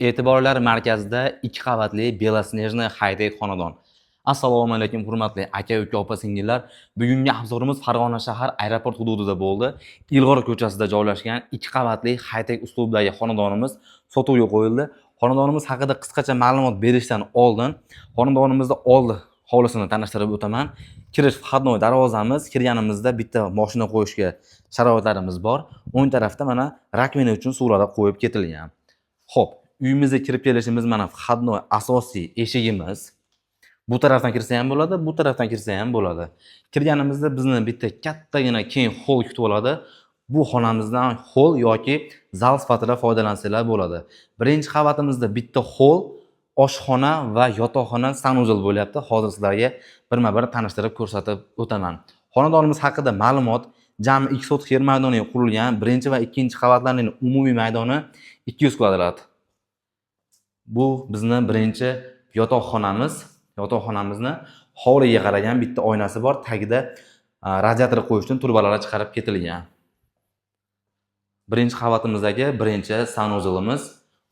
E'tiborlar markazida 2 qavatli Belosnejniy high-tech xonadon. Assalomu alaykum hurmatli aka-uka, opa-singillar. Bugungi obzorimiz Farg'ona shahar aeroport hududida bo'ldi. Ilg'or ko'chasida joylashgan 2 qavatli high-tech uslubdagi xonadonimiz sotuvga qo'yildi. Xonadonimiz haqida qisqacha ma'lumot berishdan oldin xonadonimizda oldi hovlisini tanishtirib o'taman. Kirish vходной darvozamiz. Kirganimizda bitta mashina qo'yishga sharoitlarimiz bor. O'ng tarafda mana rakvina uchun suvlar qo'yib ketilgan. Xo'p, uyimizga kirib kelishimiz mana vходной asosiy eshigimiz. Bu tarafdan kirsa ham bo'ladi, bu tarafdan kirsa ham bo'ladi. Kirganimizda bizni bitta kattagina keng hol kutib oladi. Bu xonamizdan hol yoki zal sifatida foydalansanglar bo'ladi. Birinchi qavatimizda bitta hol, oshxona va yotoqxona sanuzel bo'lyapti. Hozir sizlarga birma-bir tanishtirib ko'rsatib o'taman. Xonadonimiz haqida ma'lumot: jami 2 sotix yer maydoniga qurilgan. Birinchi va ikkinchi qavatlarning umumiy maydoni 200 kvadrat. Bu bizni birinchi yotoqxonamiz. Yotoqxonamizni hovliga qaragan bitta oynasi bor. Tagida radiator qo'yish uchun turbalar chiqarib ketilgan. Birinchi qavatimizdagi birinchi sanuzelimiz,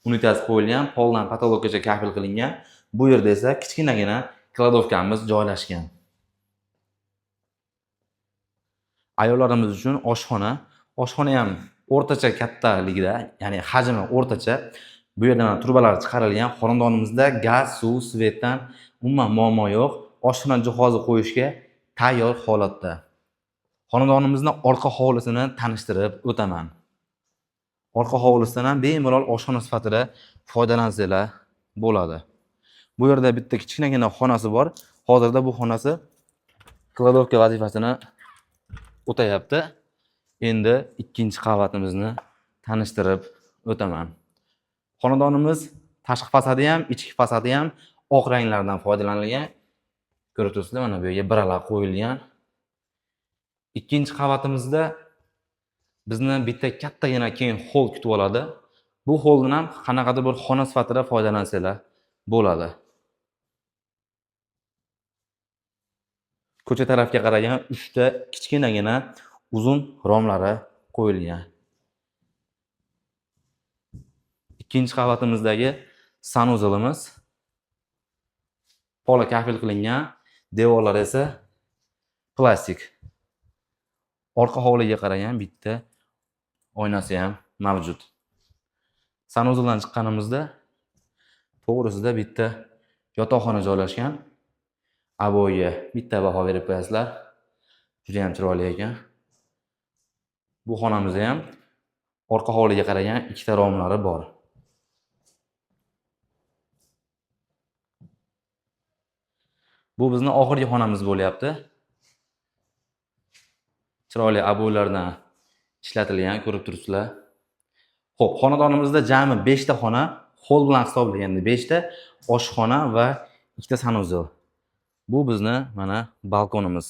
unitasi qo'yilgan, poldan patologgacha kafil qilingan. Bu yerda esa kichkinagina kladovkamiz joylashgan. Ayollarimiz uchun oshxona. Oshxona ham o'rtacha kattaligida, ya'ni hajmi o'rtacha. Bu yerdan turbalar chiqarilgan. Xonadonimizda gaz, suv, svetdan umuman muammo yo'q. Oshxona jihozi qo'yishga tayyor holatda. Xonadonimizning orqa hovlisini tanishtirib o'taman. Orqa hovlisidan ham bemalol oshxona sifatida foydalansanglar bo'ladi. Bu yerda bitta kichkinagina xonasi bor. Hozirda bu xonasi kladovka vazifasini o'tayapti. Endi ikkinchi qavatimizni tanishtirib o'taman. Xonadonimiz tashqi fasadi ham, ichki fasadi ham oq ranglardan foydalanilgan. Ko'rib turibsizlar, mana bu yerga biralar qo'yilgan. Ikkinchi qavatimizda bizni bitta kattagina keng hol kutib oladi. Bu holdan ham qanaqadir bir xona sifatida foydalansanglar bo'ladi. Ko'cha tarafga qaragan 3 ta kichkinagina uzun romlari qo'yilgan. Ikkinchi qavatimizdagi sanuzelimiz pola kafil qilingan, devorlar esa plastik. Orqa hovliga qaragan bitta oynasi ham mavjud. Sanuzeldan chiqqanimizda to'g'risida bitta yotoqxona joylashgan. Aboyga bitta baho berib qo'yasizlar. Juda ham chiroyli ekan. Bu xonamizda ham orqa hovliga qaragan 2 ta romlari bor. Bu bizning oxirgi xonamiz bo'lyapti. Chiroyli aboylardan ishlatilgan, ko'rib turibsizlar. Xo'p, xonadonimizda jami 5 ta xona, hol bilan hisoblaganda 5 ta, oshxona va 2 ta sanuzel. Bu bizni mana balkonimiz.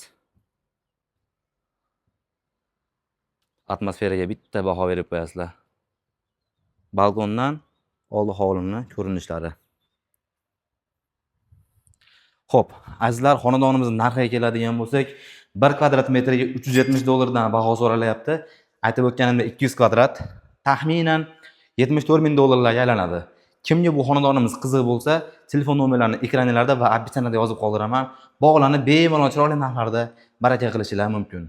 Atmosferaga bitta baho berib qo'yasizlar. Balkondan oldi hovlimni ko'rinishlari. Xo'p, azizlar, xonadonimizning narxiga keladigan bo'lsak, 1 kvadrat metriga $370 dan baho so'ralyapti. Aytib o'tganimdek 200 kvadrat taxminan $74,000 ga aylanadi. Kimga bu xonadonimiz qiziq bo'lsa, telefon nomerlarini ekranlarda va opisiyatsiyada yozib qoldiraman. Bog'lanib bemalol chiroyli narxlarda baraka qilishingiz mumkin.